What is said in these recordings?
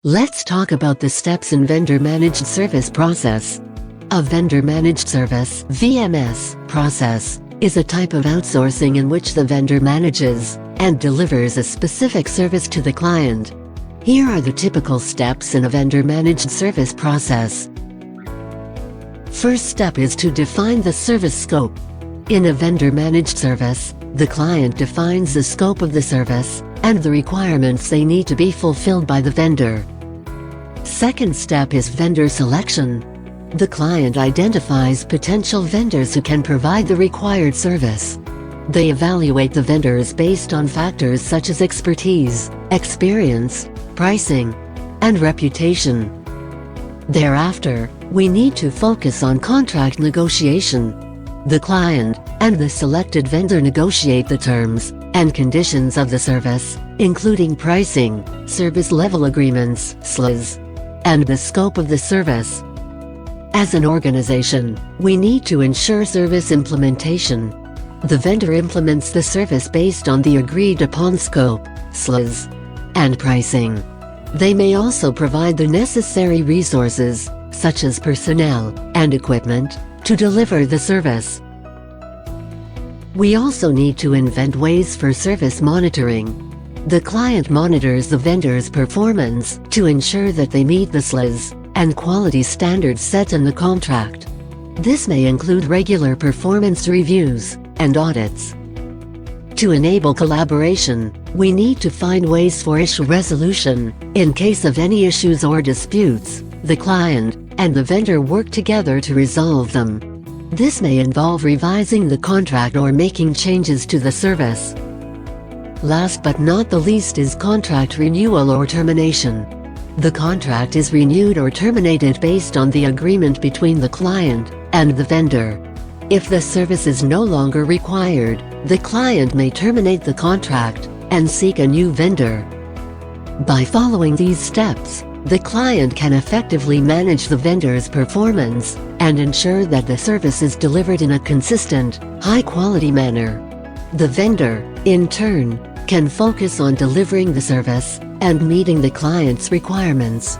Let's talk about the steps in vendor managed service process. A vendor managed service (VMS) process is a type of outsourcing in which the vendor manages and delivers a specific service to the client. Here are the typical steps in a vendor managed service process. First step is to define the service scope. In a vendor managed service, the client defines the scope of the service and the requirements they need to be fulfilled by the vendor. Second step is vendor selection. The client identifies potential vendors who can provide the required service. They evaluate the vendors based on factors such as expertise, experience, pricing, and reputation. Thereafter, we need to focus on contract negotiation. The client and the selected vendor negotiate the terms and conditions of the service, including pricing, service level agreements (SLAs), and the scope of the service. As an organization, we need to ensure service implementation. The vendor implements the service based on the agreed-upon scope, SLAs, and pricing. They may also provide the necessary resources, such as personnel and equipment, to deliver the service. We also need to invent ways for service monitoring. The client monitors the vendor's performance to ensure that they meet the SLAs and quality standards set in the contract. This may include regular performance reviews and audits. To enable collaboration, we need to find ways for issue resolution. In case of any issues or disputes, the client and the vendor work together to resolve them. This may involve revising the contract or making changes to the service. Last but not the least is contract renewal or termination. The contract is renewed or terminated based on the agreement between the client and the vendor. If the service is no longer required, the client may terminate the contract and seek a new vendor. By following these steps, the client can effectively manage the vendor's performance and ensure that the service is delivered in a consistent, high-quality manner. The vendor, in turn, can focus on delivering the service and meeting the client's requirements.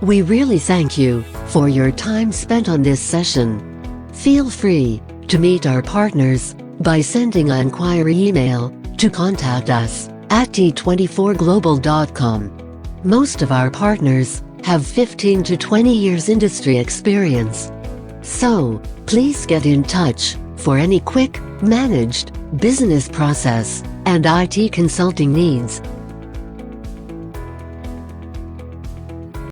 We really thank you for your time spent on this session. Feel free to meet our partners by sending an inquiry email to contact us at t24global.com. Most of our partners have 15 to 20 years industry experience. So, please get in touch for any quick, managed business process and IT consulting needs.